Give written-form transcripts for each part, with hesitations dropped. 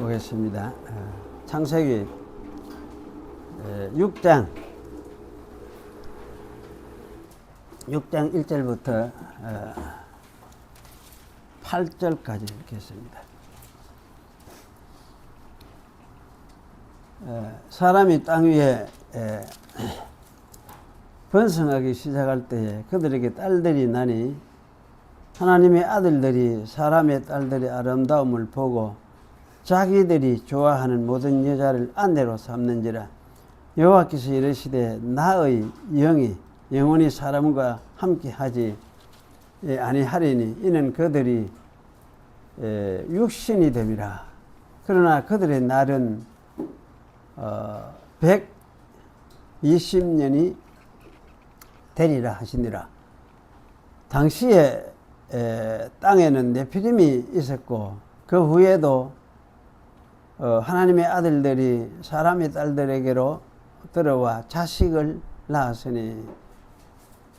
보겠습니다. 창세기 6장 1절부터 8절까지 읽겠습니다. 사람이 땅 위에 번성하기 시작할 때에 그들에게 딸들이 나니 하나님의 아들들이 사람의 딸들의 아름다움을 보고 자기들이 좋아하는 모든 여자를 아내로 삼는지라. 여호와께서 이르시되 나의 영이 영원히 사람과 함께 하지 아니하리니 이는 그들이 육신이 됨이라. 그러나 그들의 날은 120년이 되리라 하시니라. 당시에 땅에는 네피림이 있었고 그 후에도 하나님의 아들들이 사람의 딸들에게로 들어와 자식을 낳았으니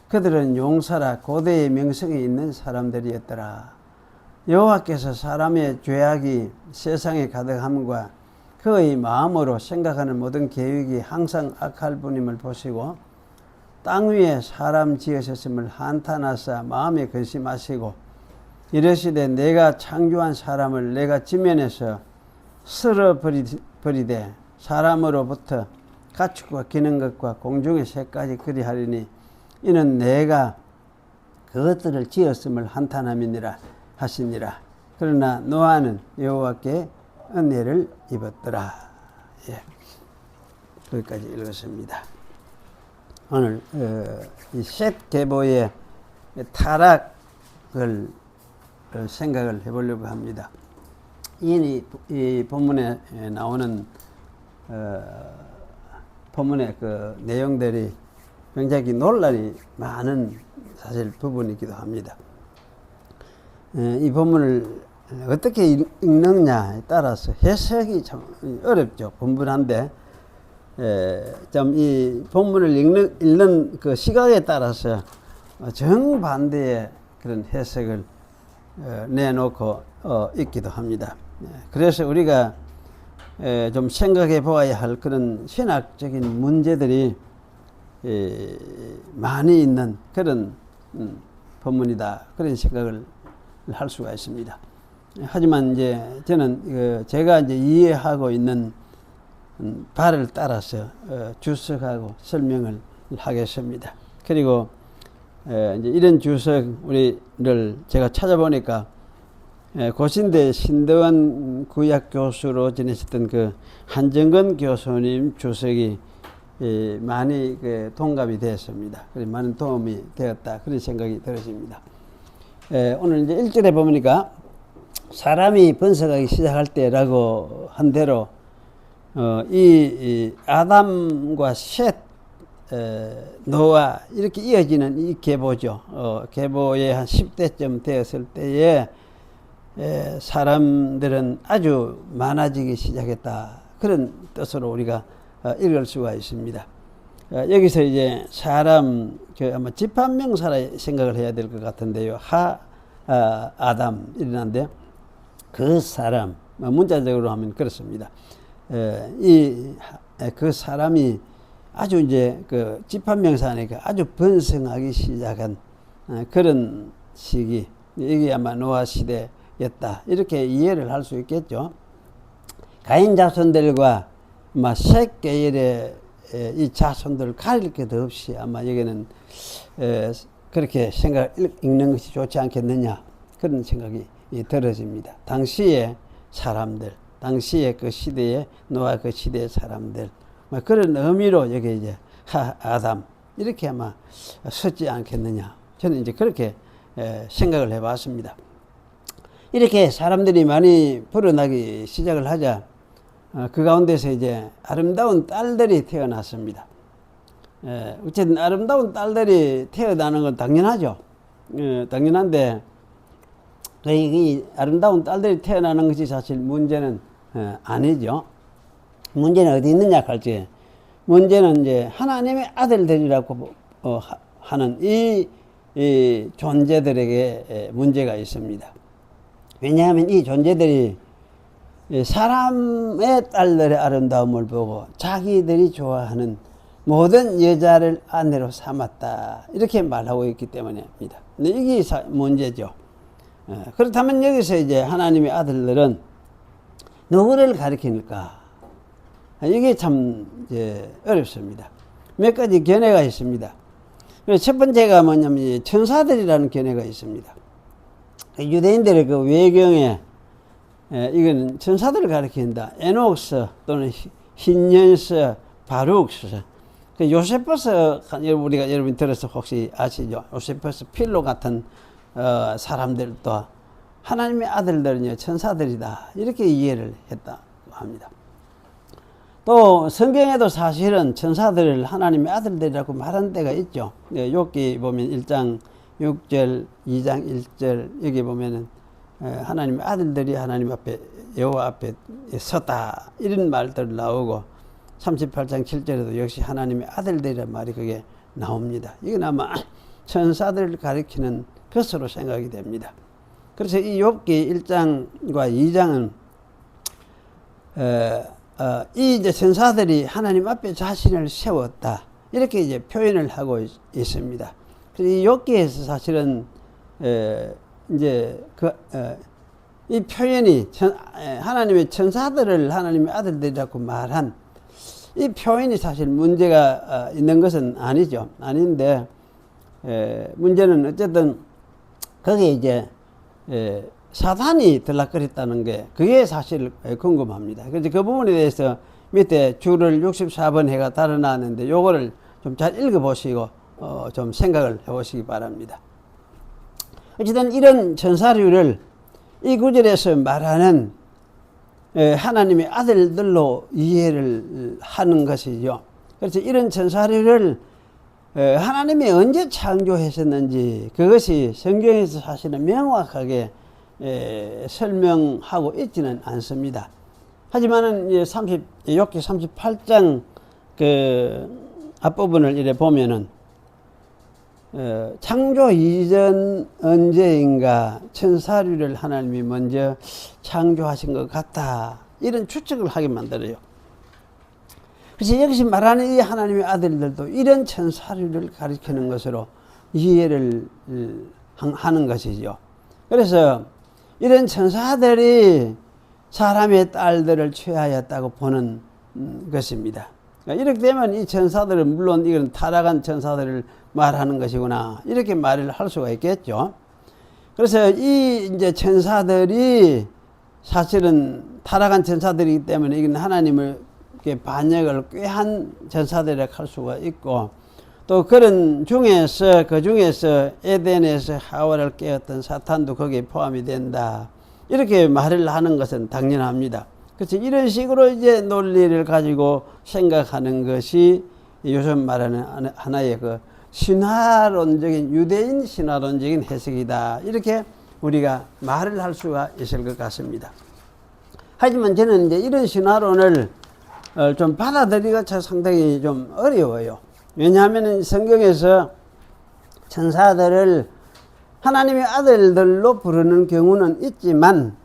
그들은 용사라 고대의 명성이 있는 사람들이었더라. 여호와께서 사람의 죄악이 세상에 가득함과 그의 마음으로 생각하는 모든 계획이 항상 악할 뿐임을 보시고 땅 위에 사람 지으셨음을 한탄하사 마음에 근심하시고 이르시되 내가 창조한 사람을 내가 지면에서 쓸어버리되 사람으로부터 가축과 기는 것과 공중의 새까지 그리하리니 이는 내가 그것들을 지었음을 한탄함이니라 하시니라. 그러나 노아는 여호와께 은혜를 입었더라. 거기까지 읽었습니다. 오늘 이 셋 계보의 타락을 생각을 해보려고 합니다. 이 본문에 나오는 본문의 그 내용들이 굉장히 논란이 많은 사실 부분이기도 합니다. 이 본문을 어떻게 읽느냐에 따라서 해석이 참 어렵죠. 분분한데 좀 이 본문을 읽는 그 시각에 따라서 정반대의 그런 해석을 내놓고 있기도 합니다. 그래서 우리가 좀 생각해 보아야 할 그런 신학적인 문제들이 많이 있는 그런 본문이다. 그런 생각을 할 수가 있습니다. 하지만 이제 저는 제가 이제 이해하고 있는 바를 따라서 주석하고 설명을 하겠습니다. 그리고 이제 이런 주석 우리를 제가 찾아보니까 고신대 신대원 구약 교수로 지내셨던 그 한정근 교수님 주석이 많이 동감이 되었습니다. 그래서 많은 도움이 되었다. 그런 생각이 들었습니다. 오늘 이제 1절에 보니까 사람이 번성하기 시작할 때라고 한 대로 이 아담과 셋, 노아 이렇게 이어지는 이 계보죠. 계보에 한 10대쯤 되었을 때에 사람들은 아주 많아지기 시작했다. 그런 뜻으로 우리가 읽을 수가 있습니다. 여기서 이제 사람, 아마 집합명사라 생각을 해야 될 것 같은데요. 아담 이러는데 그 사람, 문자적으로 하면 그렇습니다. 그 사람이 아주 이제 그 집합명사니까 아주 번성하기 시작한 그런 시기, 이게 아마 노아 시대였다. 이렇게 이해를 할 수 있겠죠. 가인 자손들과 셋 계열의 이 자손들을 가릴 것도 없이 아마 여기는 그렇게 읽는 것이 좋지 않겠느냐. 그런 생각이 들어집니다. 당시의 사람들, 당시의 그 시대에 노아 그 시대의 사람들, 그런 의미로 여기 이제 아담 이렇게 아마 썼지 않겠느냐. 저는 이제 그렇게 생각을 해봤습니다. 이렇게 사람들이 많이 불어나기 시작을 하자 그 가운데서 이제 아름다운 딸들이 태어났습니다. 어쨌든 아름다운 딸들이 태어나는 건 당연하죠. 당연한데 이 아름다운 딸들이 태어나는 것이 사실 문제는 아니죠. 문제는 어디 있느냐 할지, 문제는 이제 하나님의 아들들이라고 하는 이 존재들에게 문제가 있습니다. 왜냐하면 이 존재들이 사람의 딸들의 아름다움을 보고 자기들이 좋아하는 모든 여자를 아내로 삼았다. 이렇게 말하고 있기 때문입니다. 이게 문제죠. 그렇다면 여기서 이제 하나님의 아들들은 누구를 가리키니까? 이게 참 어렵습니다. 몇 가지 견해가 있습니다. 첫 번째가 뭐냐면 천사들이라는 견해가 있습니다. 유대인들의 그 외경에 이거는 천사들을 가리킨다. 에녹스 또는 힌년스, 바룩스, 요세퍼스, 우리가 여러분 들어서 혹시 아시죠? 요세퍼스 필로 같은 사람들도 하나님의 아들들은요 천사들이다 이렇게 이해를 했다고 합니다. 또 성경에도 사실은 천사들을 하나님의 아들들이라고 말하는 때가 있죠. 욥기 보면 1장 6절, 2장 1절 여기 보면은 하나님의 아들들이 하나님 앞에 여호와 앞에 섰다 이런 말들 나오고 38장 7절에도 역시 하나님의 아들들이란 말이 그게 나옵니다. 이건 아마 천사들을 가리키는 것으로 생각이 됩니다. 그래서 이 욥기 1장과 2장은 이 이제 천사들이 하나님 앞에 자신을 세웠다 이렇게 이제 표현을 하고 있습니다. 그래서 이 욥기에서 사실은 이제 이 표현이 하나님의 천사들을 하나님의 아들들이라고 말한 이 표현이 사실 문제가 있는 것은 아니죠. 아닌데 문제는 어쨌든 거기에 이제 사단이 들락거렸다는 게 그게 사실 궁금합니다. 그래서 그 부분에 대해서 밑에 줄을 64번 해가 달아놨는데 요거를 좀 잘 읽어보시고 좀 생각을 해보시기 바랍니다. 어쨌든 이런 천사류를 이 구절에서 말하는 하나님의 아들들로 이해를 하는 것이죠. 그래서 이런 천사류를 하나님이 언제 창조하셨는지 그것이 성경에서 사실은 명확하게 설명하고 있지는 않습니다. 하지만은 욥기 38장 그 앞부분을 이래 보면은 창조 이전 언제인가 천사류를 하나님이 먼저 창조하신 것 같다 이런 추측을 하게 만들어요. 그래서 여기서 말하는 이 하나님의 아들들도 이런 천사류를 가리키는 것으로 이해를 하는 것이죠. 그래서 이런 천사들이 사람의 딸들을 취하였다고 보는 것입니다. 이렇게 되면 이 천사들은 물론 이건 타락한 천사들을 말하는 것이구나 이렇게 말을 할 수가 있겠죠. 그래서 이 이제 천사들이 사실은 타락한 천사들이기 때문에 이건 하나님을 반역을 꾀한 천사들이라고 할 수가 있고 또 그런 중에서 그 중에서 에덴에서 하와를 깨었던 사탄도 거기에 포함이 된다 이렇게 말을 하는 것은 당연합니다. 그래서 이런 식으로 이제 논리를 가지고 생각하는 것이 요즘 말하는 하나의 그 신화론적인 유대인 신화론적인 해석이다 이렇게 우리가 말을 할 수가 있을 것 같습니다. 하지만 저는 이제 이런 신화론을 좀 받아들이기가 상당히 좀 어려워요. 왜냐하면 성경에서 천사들을 하나님의 아들들로 부르는 경우는 있지만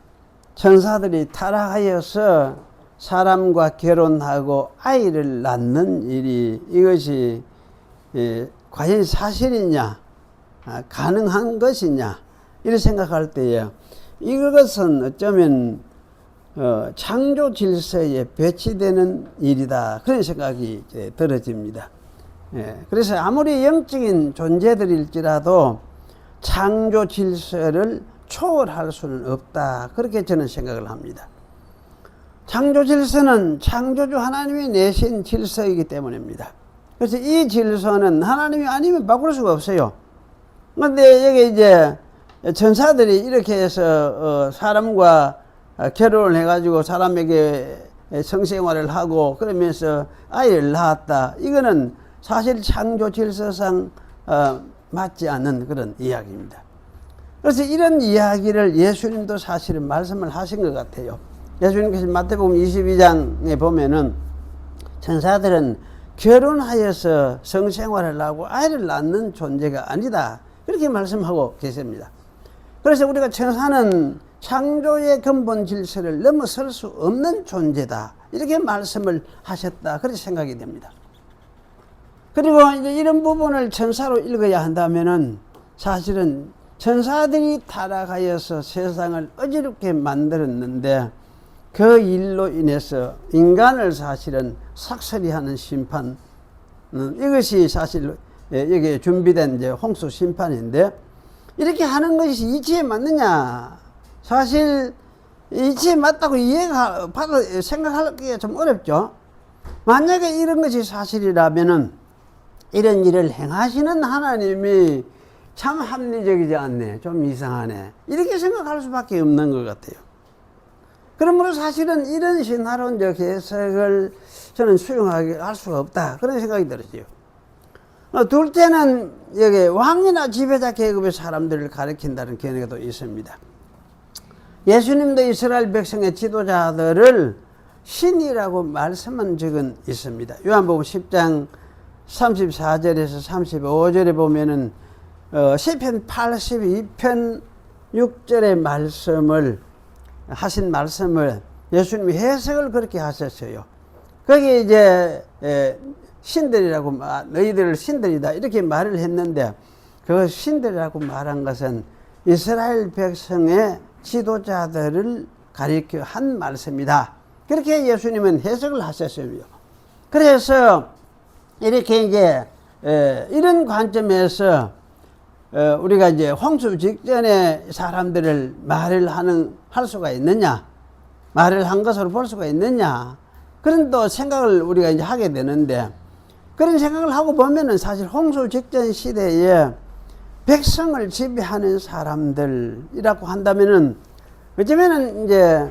천사들이 타락하여서 사람과 결혼하고 아이를 낳는 일이 이것이 과연 사실이냐 가능한 것이냐 이렇게 생각할 때에 이것은 어쩌면 창조 질서에 배치되는 일이다 그런 생각이 들어집니다. 그래서 아무리 영적인 존재들일지라도 창조 질서를 초월할 수는 없다 그렇게 저는 생각을 합니다. 창조 질서는 창조주 하나님이 내신 질서이기 때문입니다. 그래서 이 질서는 하나님이 아니면 바꿀 수가 없어요. 그런데 여기 이제 천사들이 이렇게 해서 사람과 결혼을 해가지고 사람에게 성생활을 하고 그러면서 아이를 낳았다. 이거는 사실 창조 질서상 맞지 않는 그런 이야기입니다. 그래서 이런 이야기를 예수님도 사실은 말씀을 하신 것 같아요. 예수님께서 마태복음 22장에 보면은 천사들은 결혼하여서 성생활을 하고 아이를 낳는 존재가 아니다. 그렇게 말씀하고 계십니다. 그래서 우리가 천사는 창조의 근본 질서를 넘어설 수 없는 존재다. 이렇게 말씀을 하셨다. 그렇게 생각이 됩니다. 그리고 이제 이런 부분을 천사로 읽어야 한다면은 사실은 천사들이 타락하여서 세상을 어지럽게 만들었는데 그 일로 인해서 인간을 사실은 삭살이 하는 심판, 이것이 사실 여기에 준비된 이제 홍수 심판인데, 이렇게 하는 것이 이치에 맞느냐? 사실 이치에 맞다고 생각하기가 좀 어렵죠. 만약에 이런 것이 사실이라면은 이런 일을 행하시는 하나님이 참 합리적이지 않네, 좀 이상하네, 이렇게 생각할 수밖에 없는 것 같아요. 그러므로 사실은 이런 신화론적 해석을 저는 수용할 수가 없다, 그런 생각이 들었어요. 둘째는 여기 왕이나 지배자 계급의 사람들을 가리킨다는 견해가 또 있습니다. 예수님도 이스라엘 백성의 지도자들을 신이라고 말씀한 적은 있습니다. 요한복음 10장 34절에서 35절에 보면은 시편 82편 6절의 말씀을 하신 말씀을 예수님이 해석을 그렇게 하셨어요. 거기에 이제 신들이라고, 너희들을 신들이다 이렇게 말을 했는데, 그 신들이라고 말한 것은 이스라엘 백성의 지도자들을 가리켜 한 말씀이다. 그렇게 예수님은 해석을 하셨어요. 그래서 이렇게 이제 이런 관점에서 우리가 이제 홍수 직전에 사람들을 말을 할 수가 있느냐, 말을 한 것으로 볼 수가 있느냐, 그런 또 생각을 우리가 이제 하게 되는데, 그런 생각을 하고 보면은 사실 홍수 직전 시대에 백성을 지배하는 사람들이라고 한다면은, 어쩌면은 이제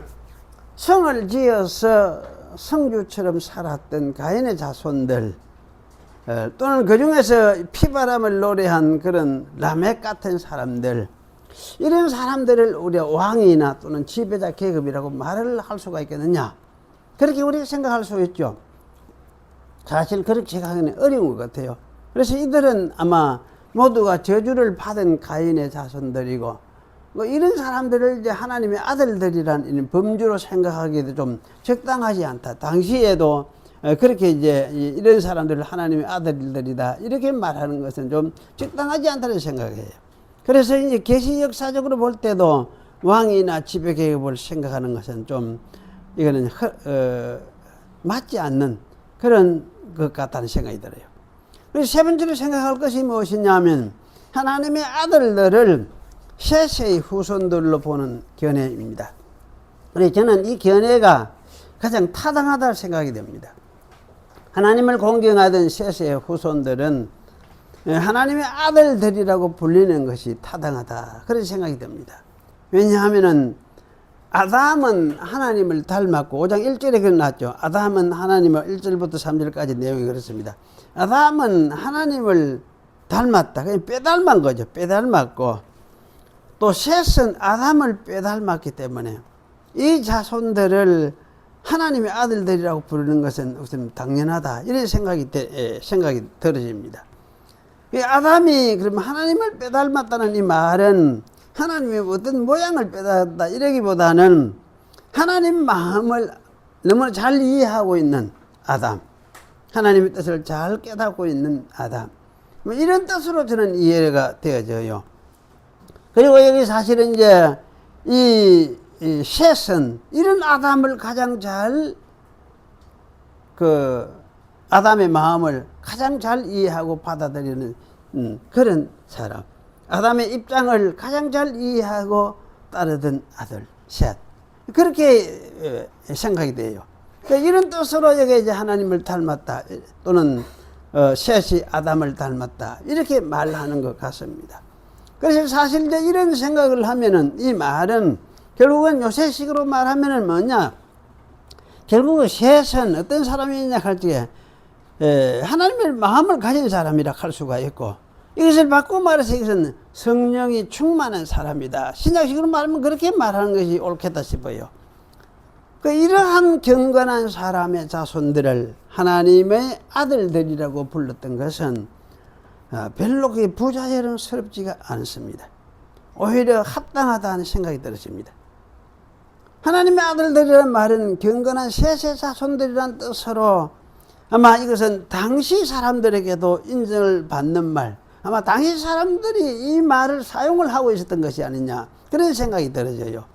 성을 지어서 성주처럼 살았던 가인의 자손들, 또는 그 중에서 피바람을 노래한 그런 라멕 같은 사람들, 이런 사람들을 우리가 왕이나 또는 지배자 계급이라고 말을 할 수가 있겠느냐, 그렇게 우리가 생각할 수 있죠. 사실 그렇게 생각하기는 어려운 것 같아요. 그래서 이들은 아마 모두가 저주를 받은 가인의 자손들이고, 뭐 이런 사람들을 이제 하나님의 아들들이라는 범주로 생각하기도 좀 적당하지 않다. 당시에도 그렇게 이제 이런 사람들을 하나님의 아들들이다 이렇게 말하는 것은 좀 적당하지 않다는 생각이에요. 그래서 이제 계시 역사적으로 볼 때도 왕이나 지배 계급을 생각하는 것은 좀 이거는 맞지 않는 그런 것 같다는 생각이 들어요. 그래서 세 번째로 생각할 것이 무엇이냐면, 하나님의 아들들을 셋의 후손들로 보는 견해입니다. 그래서 저는 이 견해가 가장 타당하다고 생각이 됩니다. 하나님을 공경하던 셋의 후손들은 하나님의 아들들이라고 불리는 것이 타당하다, 그런 생각이 듭니다. 왜냐하면은 아담은 하나님을 닮았고, 5장 1절에 그래 놨죠. 아담은 하나님을 1절부터 3절까지 내용이 그렇습니다. 아담은 하나님을 닮았다, 그냥 빼닮은 거죠. 빼닮았고, 또 셋은 아담을 빼닮았기 때문에 이 자손들을 하나님의 아들들이라고 부르는 것은 우선 당연하다, 이런 생각이 들어집니다. 아담이 그러면 하나님을 빼닮았다는 이 말은 하나님의 어떤 모양을 빼닮았다 이러기보다는 하나님 마음을 너무나 잘 이해하고 있는 아담, 하나님의 뜻을 잘 깨닫고 있는 아담, 뭐 이런 뜻으로 저는 이해가 되어져요. 그리고 여기 사실은 이제 이 셋은 이런 아담을 가장 잘, 아담의 마음을 가장 잘 이해하고 받아들이는 그런 사람, 아담의 입장을 가장 잘 이해하고 따르던 아들 셋, 그렇게 생각이 돼요. 그러니까 이런 뜻으로 여기 이제 하나님을 닮았다, 또는 셋이 아담을 닮았다, 이렇게 말하는 것 같습니다. 그래서 사실 이제 이런 생각을 하면은 이 말은 결국은 요새식으로 말하면은 뭐냐, 결국은 셋은 어떤 사람이냐 할 때 하나님의 마음을 가진 사람이라 할 수가 있고, 이것을 바꾸고 말해서 이것은 성령이 충만한 사람이다, 신약식으로 말하면 그렇게 말하는 것이 옳겠다 싶어요. 이러한 경건한 사람의 자손들을 하나님의 아들들이라고 불렀던 것은 별로 그게 부자연스럽지가 않습니다. 오히려 합당하다는 생각이 들었습니다. 하나님의 아들들이라는 말은 경건한 셋의 자손들이란 뜻으로 아마 이것은 당시 사람들에게도 인정을 받는 말, 아마 당시 사람들이 이 말을 사용을 하고 있었던 것이 아니냐, 그런 생각이 들어져요.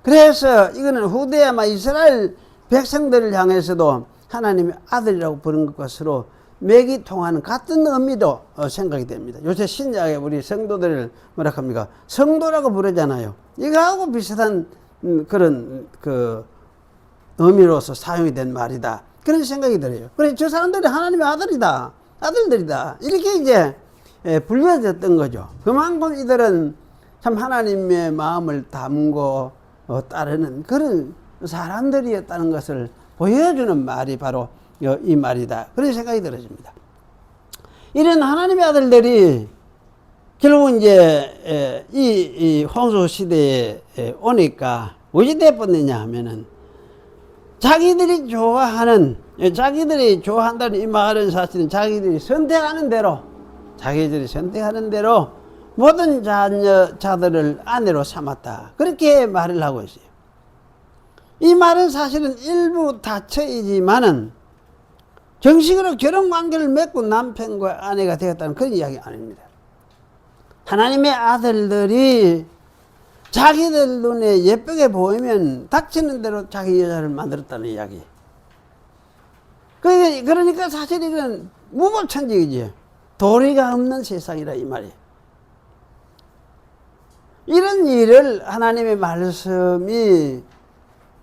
그래서 이거는 후대에 아마 이스라엘 백성들을 향해서도 하나님의 아들이라고 부른 것으로 맥이 통하는 같은 의미도 생각이 됩니다. 요새 신약에 우리 성도들을 뭐라 합니까? 성도라고 부르잖아요. 이거하고 비슷한 그런 의미로서 사용이 된 말이다, 그런 생각이 들어요. 그래서 저 사람들이 하나님의 아들들이다 이렇게 이제 불려졌던 거죠. 그만큼 이들은 참 하나님의 마음을 담고 따르는 그런 사람들이었다는 것을 보여주는 말이 바로 이 말이다, 그런 생각이 들어집니다. 이런 하나님의 아들들이 결국 이제 이 홍수 시대에 오니까 어찌 되었느냐 하면은 자기들이 좋아한다는 이 말은 사실은 자기들이 선택하는 대로 모든 자녀자들을 아내로 삼았다, 그렇게 말을 하고 있어요. 이 말은 사실은 일부 다처이지만은 정식으로 결혼 관계를 맺고 남편과 아내가 되었다는 그런 이야기 아닙니다. 하나님의 아들들이 자기들 눈에 예쁘게 보이면 닥치는 대로 자기 여자를 만들었다는 이야기. 그러니까 사실 이건 무법천지이지, 도리가 없는 세상이라 이 말이에요. 이런 일을 하나님의 말씀이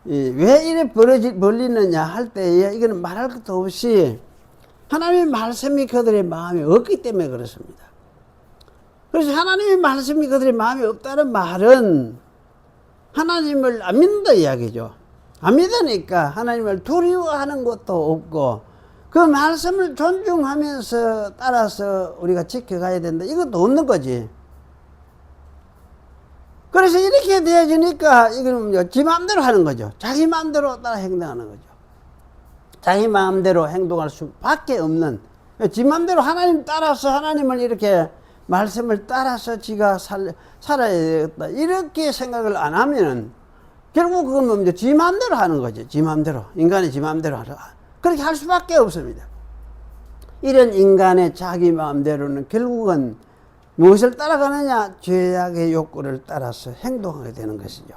왜 이래 벌리느냐 할 때에 이거는 말할 것도 없이 하나님의 말씀이 그들의 마음에 없기 때문에 그렇습니다. 그래서 하나님의 말씀이 그들의 마음에 없다는 말은 하나님을 안 믿는다 이야기죠. 안 믿으니까 하나님을 두려워하는 것도 없고 그 말씀을 존중하면서 따라서 우리가 지켜가야 된다, 이것도 없는 거지. 그래서 이렇게 되어지니까 이거는 지 마음대로 하는 거죠. 자기 마음대로 따라 행동하는 거죠. 자기 마음대로 행동할 수밖에 없는, 지 마음대로 하나님 따라서 하나님을 이렇게 말씀을 따라서 지가 살아야 되겠다, 이렇게 생각을 안 하면은 결국 그건 이제 지 마음대로 하는 거죠. 지 마음대로, 인간이 지 마음대로 하라, 그렇게 할 수밖에 없습니다. 이런 인간의 자기 마음대로는 결국은 무엇을 따라가느냐? 죄악의 욕구를 따라서 행동하게 되는 것이죠.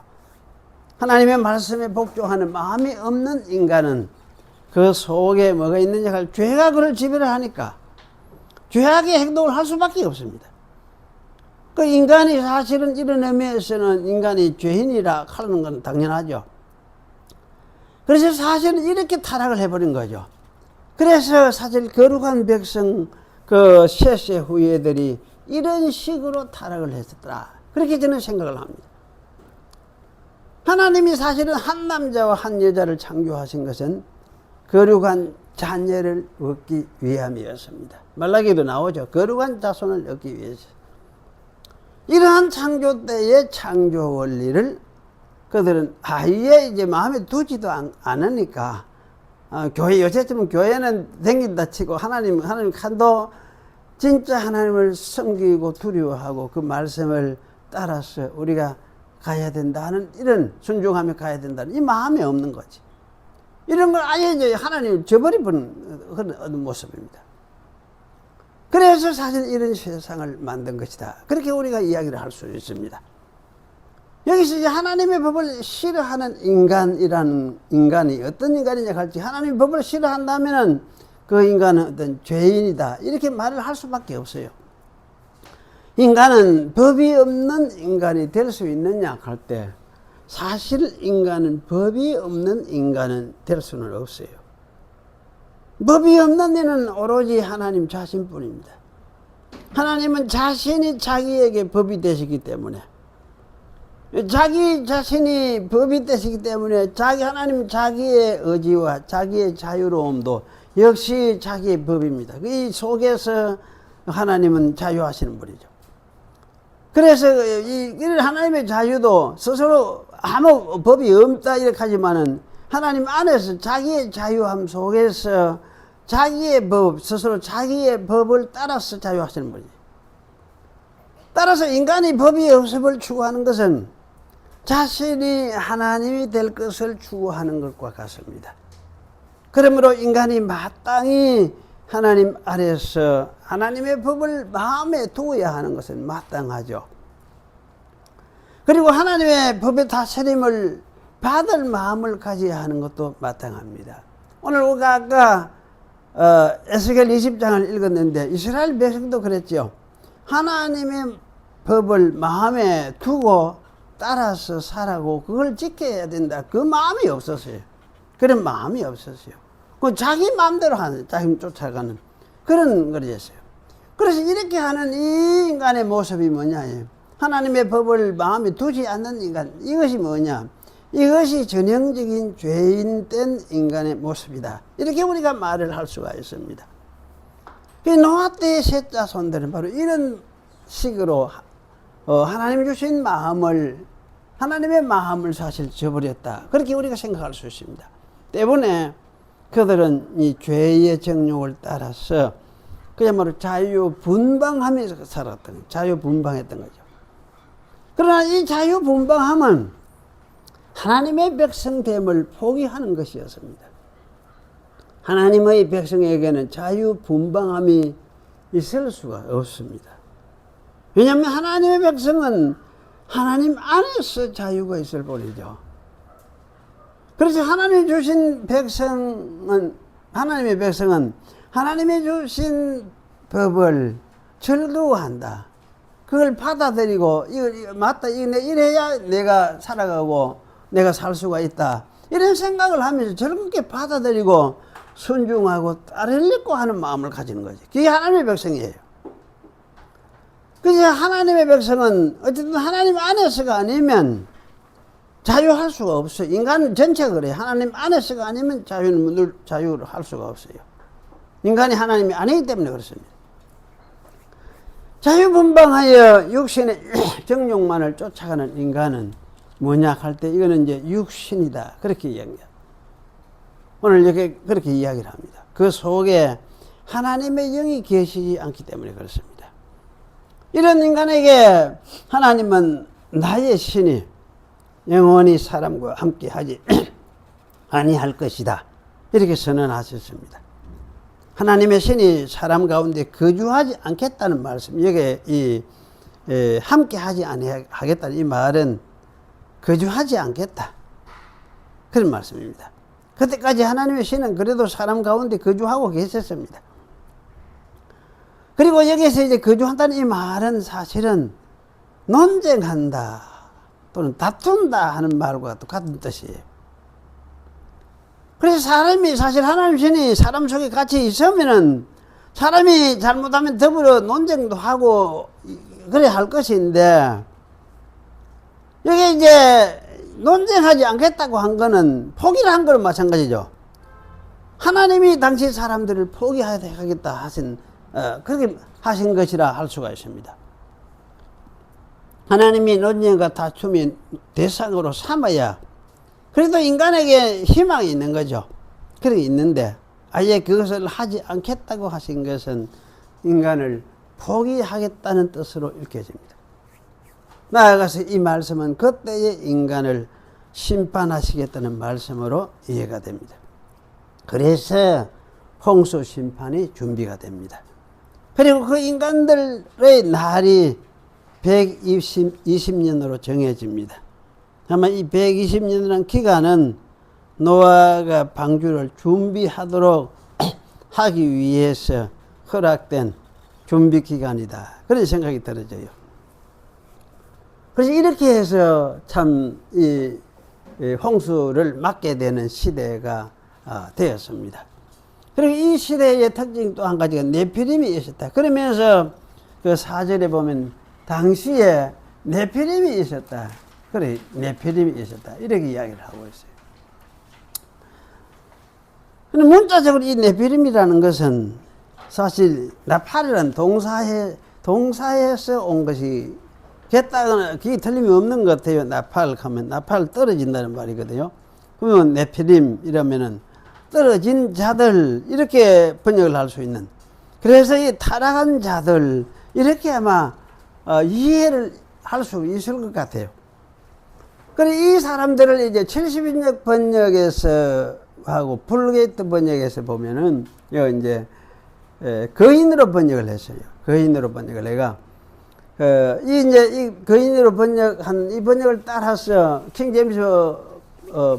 하나님의 말씀에 복종하는 마음이 없는 인간은 그 속에 뭐가 있느냐 할 죄가 그를 지배를 하니까 죄악의 행동을 할 수밖에 없습니다. 그 인간이 사실은 이런 의미에서는 인간이 죄인이라 하는 건 당연하죠. 그래서 사실은 이렇게 타락을 해버린 거죠. 그래서 사실 거룩한 백성 그 셋의 후예들이 이런 식으로 타락을 했었다, 그렇게 저는 생각을 합니다. 하나님이 사실은 한 남자와 한 여자를 창조하신 것은 거룩한 자녀를 얻기 위함이었습니다. 말라기도 나오죠. 거룩한 자손을 얻기 위해서. 이러한 창조 때의 창조 원리를 그들은 아예 이제 마음에 두지도 않으니까 교회, 요새쯤은 교회는 댕긴다 치고 하나님 칸도 진짜 하나님을 섬기고 두려워하고 그 말씀을 따라서 우리가 가야 된다는, 이런 순종하며 가야 된다는 이 마음이 없는 거지. 이런 걸 아예 이제 하나님을 저버리는 그런 모습입니다. 그래서 사실 이런 세상을 만든 것이다, 그렇게 우리가 이야기를 할 수 있습니다. 여기서 이제 하나님의 법을 싫어하는 인간이라는 인간이 어떤 인간이냐 할지, 하나님의 법을 싫어한다면은 그 인간은 어떤 죄인이다, 이렇게 말을 할 수밖에 없어요. 인간은 법이 없는 인간이 될 수 있느냐 할 때 사실 인간은 법이 없는 인간은 될 수는 없어요. 법이 없는 이는 오로지 하나님 자신뿐입니다. 하나님은 자신이 자기에게 법이 되시기 때문에, 자기 자신이 법이 되시기 때문에 하나님 자기의 의지와 자기의 자유로움도 역시 자기의 법입니다. 이 속에서 하나님은 자유하시는 분이죠. 그래서 이 하나님의 자유도 스스로 아무 법이 없다 이렇게 하지만은 하나님 안에서 자기의 자유함 속에서 자기의 법, 스스로 자기의 법을 따라서 자유하시는 분이죠. 따라서 인간이 법이 없음을 추구하는 것은 자신이 하나님이 될 것을 추구하는 것과 같습니다. 그러므로 인간이 마땅히 하나님 아래서 하나님의 법을 마음에 두어야 하는 것은 마땅하죠. 그리고 하나님의 법의 다스림을 받을 마음을 가져야 하는 것도 마땅합니다. 오늘 우리가 아까 에스겔 20장을 읽었는데 이스라엘 백성도 그랬죠. 하나님의 법을 마음에 두고 따라서 살아고 그걸 지켜야 된다. 그 마음이 없었어요. 그런 마음이 없었어요. 그 자기 마음대로 하는, 자기 쫓아가는 그런 거였어요. 그래서 이렇게 하는 이 인간의 모습이 뭐냐? 하나님의 법을 마음에 두지 않는 인간. 이것이 뭐냐? 이것이 전형적인 죄인된 인간의 모습이다. 이렇게 우리가 말을 할 수가 있습니다. 노아 때의 셋 자손들은 바로 이런 식으로 하나님 주신 마음을, 하나님의 마음을 사실 저버렸다. 그렇게 우리가 생각할 수 있습니다. 때문에 그들은 이 죄의 정욕을 따라서 그야말로 자유분방하면서 살았던 거예요. 자유분방했던 거죠. 그러나 이 자유분방함은 하나님의 백성됨을 포기하는 것이었습니다. 하나님의 백성에게는 자유분방함이 있을 수가 없습니다. 왜냐하면 하나님의 백성은 하나님 안에서 자유가 있을 뿐이죠. 그래서 하나님이 주신 백성은, 하나님의 백성은 하나님이 주신 법을 즐거워한다. 그걸 받아들이고, 이거 맞다, 이거 이래야 내가 살아가고 내가 살 수가 있다. 이런 생각을 하면서 즐겁게 받아들이고 순종하고 따르려고 하는 마음을 가지는 거죠. 그게 하나님의 백성이에요. 그래서 하나님의 백성은 어쨌든 하나님 안에서가 아니면 자유할 수가 없어요. 인간 전체가 그래요. 하나님 안에서가 아니면 자유를 할 수가 없어요. 인간이 하나님이 아니기 때문에 그렇습니다. 자유분방하여 육신의 정욕만을 쫓아가는 인간은 뭐냐 할 때 이거는 이제 육신이다. 그렇게 이야기합니다. 오늘 이렇게 그렇게 이야기를 합니다. 그 속에 하나님의 영이 계시지 않기 때문에 그렇습니다. 이런 인간에게 하나님은 나의 신이 영원히 사람과 함께 하지 아니할 것이다. 이렇게 선언하셨습니다. 하나님의 신이 사람 가운데 거주하지 않겠다는 말씀. 여기에 함께 하지 아니하겠다는 이 말은 거주하지 않겠다. 그런 말씀입니다. 그때까지 하나님의 신은 그래도 사람 가운데 거주하고 계셨습니다. 그리고 여기서 이제 거주한다는 이 말은 사실은 논쟁한다 또는 다툰다 하는 말과 똑같은 뜻이에요. 그래서 사람이 사실 하나님 신이 사람 속에 같이 있으면은 사람이 잘못하면 더불어 논쟁도 하고 그래 할 것인데 여기 이제 논쟁하지 않겠다고 한 거는 포기를 한 거는 마찬가지죠. 하나님이 당시 사람들을 포기하겠다 하신 그렇게 하신 것이라 할 수가 있습니다. 하나님이 논쟁과 다툼의 대상으로 삼아야 그래도 인간에게 희망이 있는 거죠. 그렇게 있는데 아예 그것을 하지 않겠다고 하신 것은 인간을 포기하겠다는 뜻으로 읽혀집니다. 나아가서 이 말씀은 그때의 인간을 심판하시겠다는 말씀으로 이해가 됩니다. 그래서 홍수 심판이 준비가 됩니다. 그리고 그 인간들의 날이 120년으로 정해집니다. 아마 이 120년이라는 기간은 노아가 방주를 준비하도록 하기 위해서 허락된 준비 기간이다. 그런 생각이 들어져요. 그래서 이렇게 해서 참 이 홍수를 막게 되는 시대가 되었습니다. 그리고 이 시대의 특징 또 한 가지가 네피림이 있었다. 그러면서 그 4절에 보면 당시에 네피림이 있었다. 그래, 네피림이 있었다. 이렇게 이야기를 하고 있어요. 근데 문자적으로 이 네피림이라는 것은 사실 나팔이라는 동사에서 온 것이 겠다거나 그게 틀림이 없는 것 같아요. 나팔 하면 나팔 떨어진다는 말이거든요. 그러면 네피림 이러면은 떨어진 자들 이렇게 번역을 할 수 있는. 그래서 이 타락한 자들 이렇게 아마 이해를 할 수 있을 것 같아요. 그래, 이 사람들을 이제 70인역 번역에서 하고 풀게이트 번역에서 보면은, 요 이제, 거인으로 번역을 했어요. 거인으로 번역을 해가, 이 거인으로 번역한, 이 번역을 따라서, 킹 제임스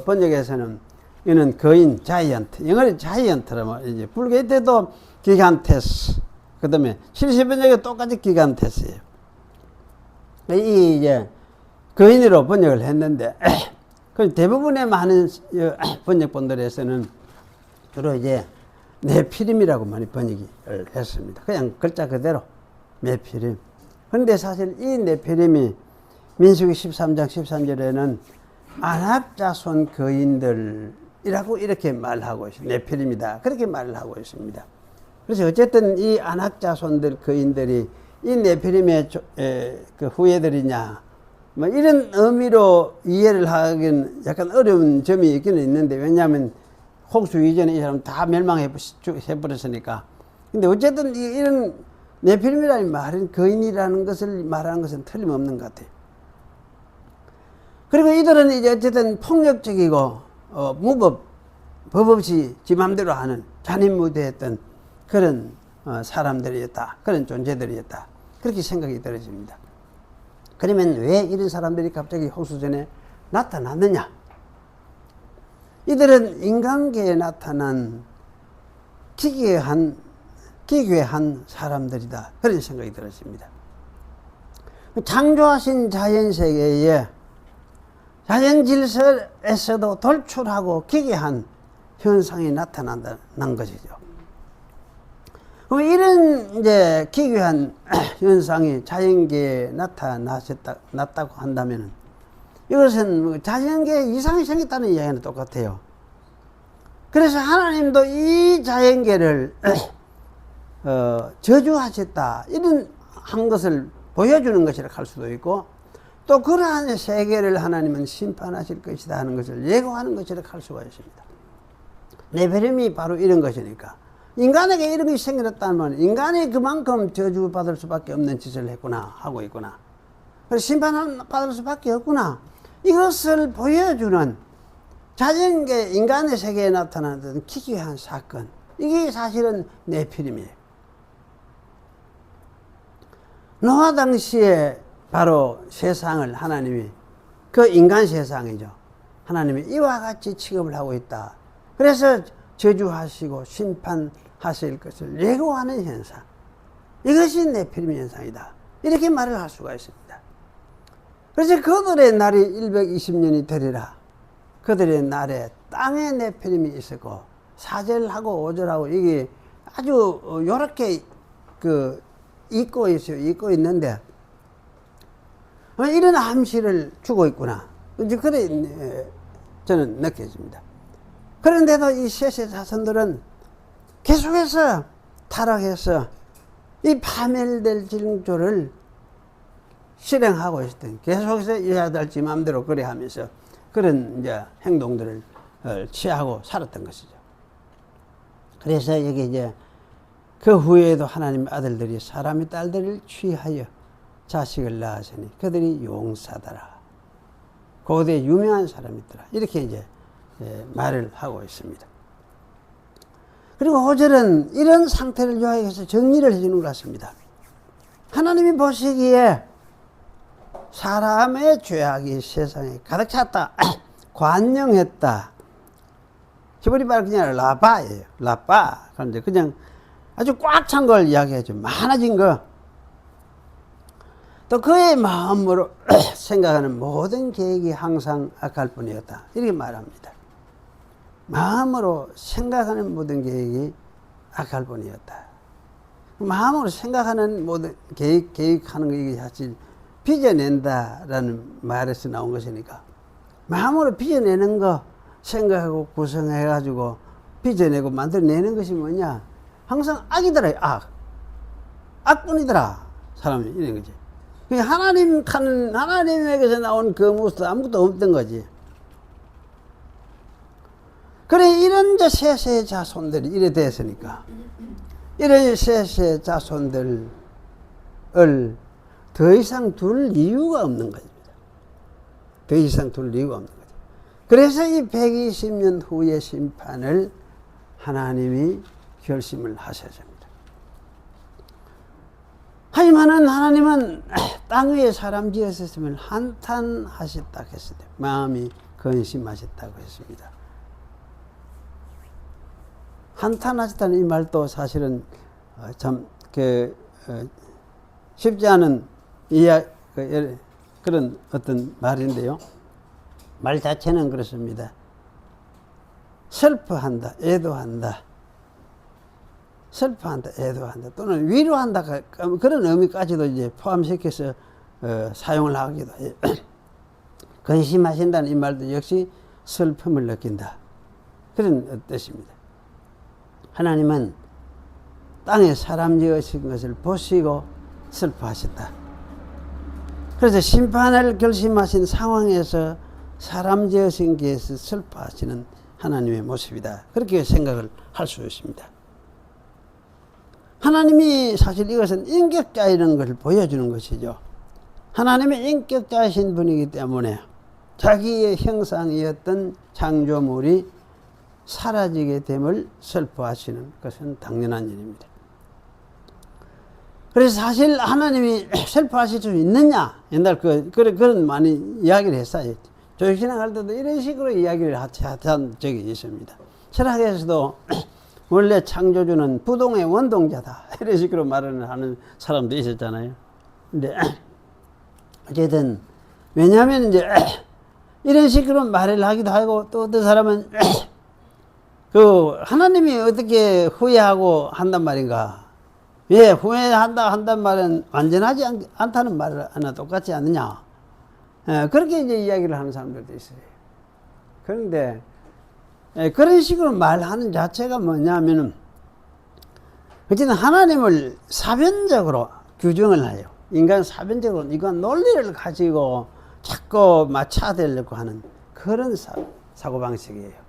번역에서는, 이는 거인, 자이언트. 영어로 자이언트라 말이지. 풀게이트도 기간테스. 그 다음에 70번역에 똑같이 기간테스예요. 이 이제, 거인으로 번역을 했는데, 대부분의 많은 번역본들에서는 주로 이제 네피림이라고 많이 번역을 했습니다. 그냥 글자 그대로 네피림. 그런데 사실 이 네피림이 민수기 13장 13절에는 아낙자손 거인들이라고 이렇게 말하고 있습니다. 네피림이다. 그렇게 말을 하고 있습니다. 그래서 어쨌든 이 아낙자손들 거인들이 이 네피림의 그 후예들이냐, 뭐 이런 의미로 이해를 하기는 약간 어려운 점이 있기는 있는데, 왜냐하면 홍수 이전에 이 사람 다 멸망해버렸으니까. 근데 어쨌든 이런 네피림이라는 말은 거인이라는 것을 말하는 것은 틀림없는 것 같아요. 그리고 이들은 이제 어쨌든 폭력적이고 법 없이 지 맘대로 하는 잔인무도했던 그런 사람들이었다. 그런 존재들이었다. 그렇게 생각이 들어집니다. 그러면 왜 이런 사람들이 갑자기 홍수전에 나타났느냐? 이들은 인간계에 나타난 기괴한 사람들이다. 그런 생각이 들었습니다. 창조하신 자연세계에 자연질서에서도 돌출하고 기괴한 현상이 나타난 것이죠. 그럼 이런 이제 기괴한 현상이 자연계에 나타났다고 한다면 이것은 자연계에 이상이 생겼다는 이야기는 똑같아요. 그래서 하나님도 이 자연계를 저주하셨다 이런 한 것을 보여주는 것이라 할 수도 있고, 또 그러한 세계를 하나님은 심판하실 것이다 하는 것을 예고하는 것이라 할 수가 있습니다. 네피림이 바로 이런 것이니까, 인간에게 이런 것이 생겼다면 인간이 그만큼 저주받을 수밖에 없는 짓을 했구나 하고 있구나, 그래서 심판받을 수밖에 없구나, 이것을 보여주는 자연계 인간의 세계에 나타나는 기괴한 사건, 이게 사실은 네피림이에요. 노아 당시에 바로 세상을 하나님이, 그 인간 세상이죠, 하나님이 이와 같이 취급을 하고 있다. 그래서 저주하시고 심판하실 것을 예고하는 현상, 이것이 네피림 현상이다. 이렇게 말을 할 수가 있습니다. 그래서 그들의 날이 120년이 되리라. 그들의 날에 땅에 네피림이 있었고, 4절하고 5절하고 이게 아주 요렇게 잊고 있어요. 잊고 있는데, 이런 암시를 주고 있구나. 이제 그래 저는 느껴집니다. 그런데도 이 셋의 자손들은 계속해서 타락해서 이 파멸될 징조를 실행하고 있었던, 계속해서 이 아들 지 마음대로 그래 하면서 그런 이제 행동들을 취하고 살았던 것이죠. 그래서 여기 이제 그 후에도 하나님의 아들들이 사람의 딸들을 취하여 자식을 낳았으니 그들이 용사더라. 고대 유명한 사람이더라. 이렇게 이제 말을 하고 있습니다. 그리고 5절은 이런 상태를 요약해서 정리를 해주는 것 같습니다. 하나님이 보시기에 사람의 죄악이 세상에 가득 찼다. 관영했다. 히브리 말 그냥 라바예요. 라바. 그런데 그냥 아주 꽉 찬 걸 이야기하죠. 많아진 거. 또 그의 마음으로 생각하는 모든 계획이 항상 악할 뿐이었다. 이렇게 말합니다. 마음으로 생각하는 모든 계획이 악할 뿐이었다. 마음으로 생각하는 모든 계획하는 거, 이게 사실 빚어낸다라는 말에서 나온 것이니까, 마음으로 빚어내는 거 생각하고 구성해가지고 빚어내고 만들어내는 것이 뭐냐? 항상 악이더라. 악뿐이더라. 사람이 이런 거지. 하나님에게서 나온 그 모습도 아무것도 없던 거지. 그래, 이런 셋의 자손들이 이래 됐으니까, 이런 셋의 자손들을 더 이상 둘 이유가 없는 것입니다. 더 이상 둘 이유가 없는 거죠. 그래서 이 120년 후의 심판을 하나님이 결심을 하셔줍니다. 하지만은 하나님은 땅 위에 사람 지으셨으면 한탄하셨다고 했을 때 마음이 근심하셨다고 했습니다. 한탄하셨다는 이 말도 사실은 참 쉽지 않은 그런 어떤 말인데요. 말 자체는 그렇습니다. 슬퍼한다, 애도한다. 슬퍼한다, 애도한다, 또는 위로한다, 그런 의미까지도 이제 포함시켜서 사용을 하기도 해요. 근심하신다는 이 말도 역시 슬픔을 느낀다, 그런 뜻입니다. 하나님은 땅에 사람 지으신 것을 보시고 슬퍼하셨다. 그래서 심판을 결심하신 상황에서 사람 지으신 것에서 슬퍼하시는 하나님의 모습이다, 그렇게 생각을 할 수 있습니다. 하나님이 사실 이것은 인격자이라는 것을 보여주는 것이죠. 하나님의 인격자이신 분이기 때문에 자기의 형상이었던 창조물이 사라지게 됨을 슬퍼하시는 것은 당연한 일입니다. 그래서 사실 하나님이 슬퍼하실 수 있느냐, 옛날 그런 많이 이야기를 했어요. 조직신앙 할 때도 이런 식으로 이야기를 한 적이 있습니다. 철학에서도 원래 창조주는 부동의 원동자다, 이런 식으로 말을 하는 사람도 있었잖아요. 근데 어쨌든 왜냐하면 이제 이런 식으로 말을 하기도 하고, 또 어떤 사람은 하나님이 어떻게 후회하고 한단 말인가? 왜 후회한다 말은 완전하지 않다는 말을 하나 똑같지 않느냐? 그렇게 이제 이야기를 하는 사람들도 있어요. 그런데 그런 식으로 말하는 자체가 뭐냐면은, 어쨌든 하나님을 사변적으로 규정을 해요. 인간 사변적으로, 이건 논리를 가지고 자꾸 맞춰야되려고 하는 그런 사고방식이에요.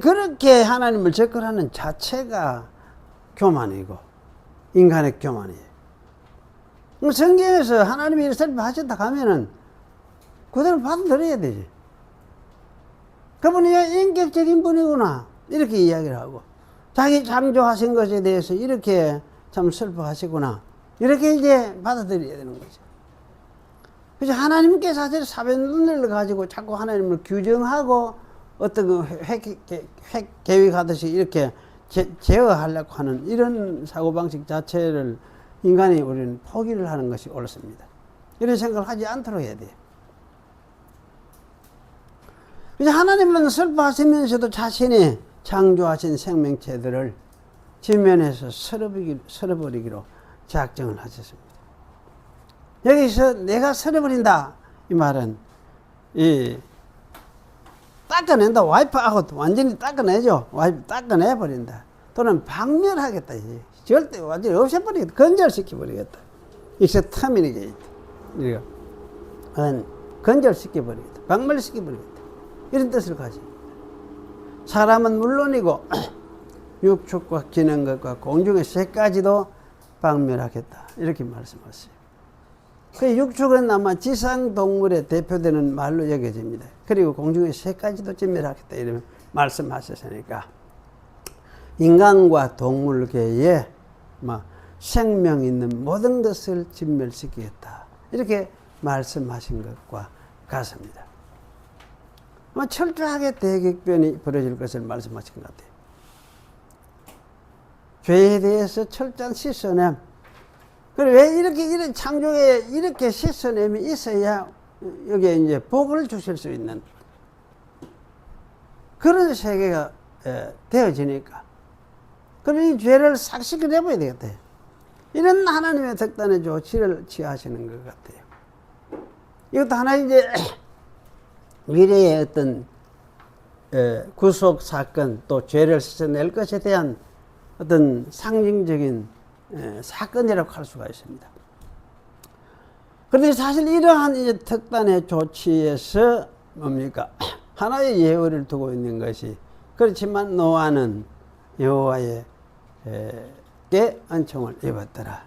그렇게 하나님을 접근하는 자체가 교만이고, 인간의 교만이에요. 성경에서 하나님이 설명하셨다 하면은 그대로 받아들여야 되지. 그분이 인격적인 분이구나, 이렇게 이야기를 하고, 자기 창조하신 것에 대해서 이렇게 참 슬퍼하시구나, 이렇게 이제 받아들여야 되는 거죠. 그래서 하나님께 사실 사변론을 가지고 자꾸 하나님을 규정하고 어떤 획 계획하듯이 이렇게 제어하려고 하는 이런 사고방식 자체를 인간이 우리는 포기를 하는 것이 옳습니다. 이런 생각을 하지 않도록 해야 돼요. 그래서 하나님은 슬퍼하시면서도 자신이 창조하신 생명체들을 지면에서 쓸어버리기로 작정을 하셨습니다. 여기서 내가 쓸어버린다, 이 말은 닦아낸다, 와이프아웃, 완전히 닦아내죠. 와이프 닦아내버린다, 또는 박멸하겠다, 절대 완전히 없애버리겠다, 건절시켜버리겠다, 익스터미니게이트, 건절시켜버리겠다, 박멸시켜버리겠다, 이런 뜻을 가지고, 사람은 물론이고 육축과 기는 것과 공중의 새까지도 박멸하겠다, 이렇게 말씀하셨어요. 그 육축은 아마 지상동물에 대표되는 말로 여겨집니다. 그리고 공중의 새까지도 진멸하겠다, 이런 말씀하셨으니까 인간과 동물계에 생명 있는 모든 것을 진멸시키겠다, 이렇게 말씀하신 것과 같습니다. 철저하게 대격변이 벌어질 것을 말씀하신 것 같아요. 죄에 대해서 철저한 씻어냄. 왜 이런 창조에 이렇게 씻어냄이 있어야 여기에 이제 복을 주실 수 있는 그런 세계가 되어지니까. 그러니 죄를 싹 씻어내버려야 되겠다. 이런 하나님의 특단의 조치를 취하시는 것 같아요. 이것도 하나 이제 미래의 어떤 구속 사건, 또 죄를 씻어낼 것에 대한 어떤 상징적인 사건이라고 할 수가 있습니다. 그런데 사실 이러한 이제 특단의 조치에서 뭡니까? 하나의 예우를 두고 있는 것이, 그렇지만 노아는 여호와의 은총을 입었더라.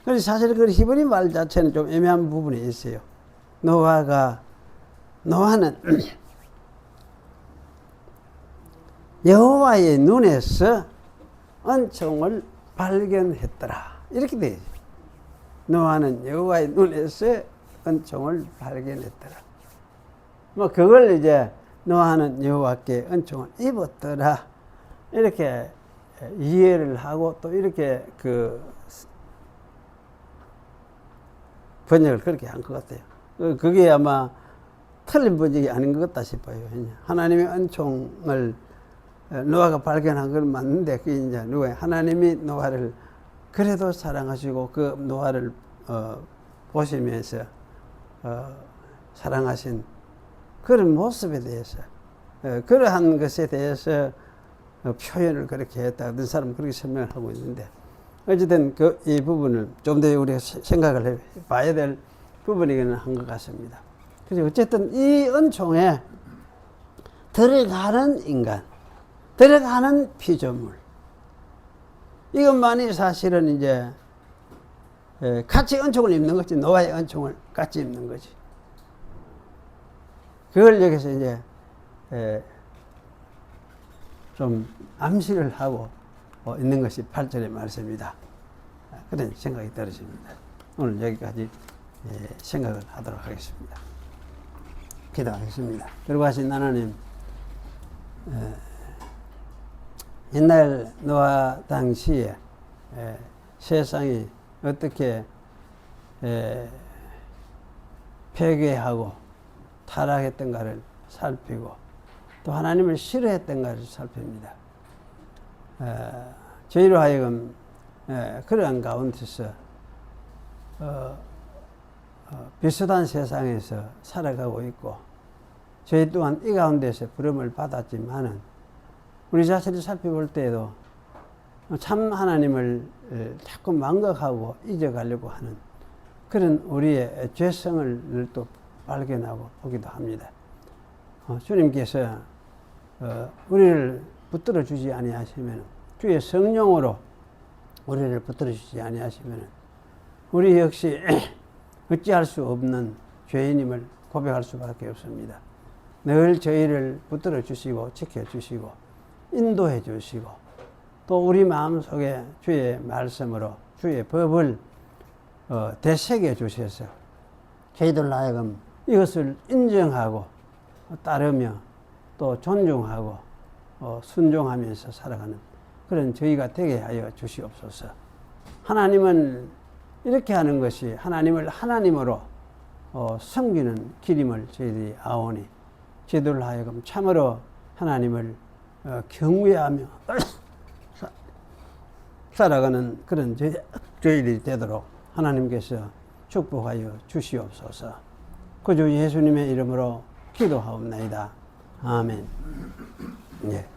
그래서 사실 그 히브리 말 자체는 좀 애매한 부분이 있어요. 노아가 노아는 여호와의 눈에서 은총을 발견했더라. 이렇게 되죠. 노아는 여호와의 눈에서 은총을 발견했더라. 뭐 그걸 이제 노아는 여호와께 은총을 입었더라. 이렇게 이해를 하고 또 이렇게 그 번역을 그렇게 한 것 같아요. 그게 아마 틀린 번역이 아닌 것 같다 싶어요. 하나님의 은총을 노아가 발견한 건 맞는데, 그게 이제 누가 하나님이 노아를 그래도 사랑하시고 그 노아를 보시면서 사랑하신 그런 모습에 대해서, 그러한 것에 대해서 표현을 그렇게 했다. 어떤 사람은 그렇게 설명을 하고 있는데, 어쨌든 이 부분을 좀 더 우리가 생각을 해 봐야 될 부분이기는 한 것 같습니다. 그래서 어쨌든 이 은총에 들어가는 인간, 들어가는 피조물, 이것만이 사실은 이제 같이 은총을 입는 거지. 노아의 은총을 같이 입는 거지. 그걸 여기서 이제 좀 암시를 하고 있는 것이 8절의 말씀이다. 그런 생각이 들어집니다. 오늘 여기까지 생각을 하도록 하겠습니다. 기도하겠습니다. 그리고 하신 하나님, 옛날 노아 당시에 세상이 어떻게 폐괴하고 타락했던가를 살피고 또 하나님을 싫어했던가를 살핍니다. 저희로 하여금 그러한 가운데서 비슷한 세상에서 살아가고 있고, 저희 또한 이 가운데서 부름을 받았지만은 우리 자신을 살펴볼 때에도 참 하나님을 자꾸 망각하고 잊어가려고 하는 그런 우리의 죄성을 또 발견하고 보기도 합니다. 주님께서 우리를 붙들어 주지 아니하시면, 주의 성령으로 우리를 붙들어 주지 아니하시면 우리 역시 어찌할 수 없는 죄인임을 고백할 수밖에 없습니다. 늘 저희를 붙들어 주시고 지켜 주시고 인도해 주시고 또 우리 마음속에 주의 말씀으로 주의 법을 되새겨 주셔서 저희들 하여금 이것을 인정하고 따르며 또 존중하고 순종하면서 살아가는 그런 저희가 되게 하여 주시옵소서. 하나님은 이렇게 하는 것이 하나님을 하나님으로 섬기는 길임을 저희들이 아오니, 저희들 하여금 참으로 하나님을 경외하며 살아가는 그런 저희들이 되도록 하나님께서 축복하여 주시옵소서. 그 주 예수님의 이름으로 기도하옵나이다. 아멘. 예.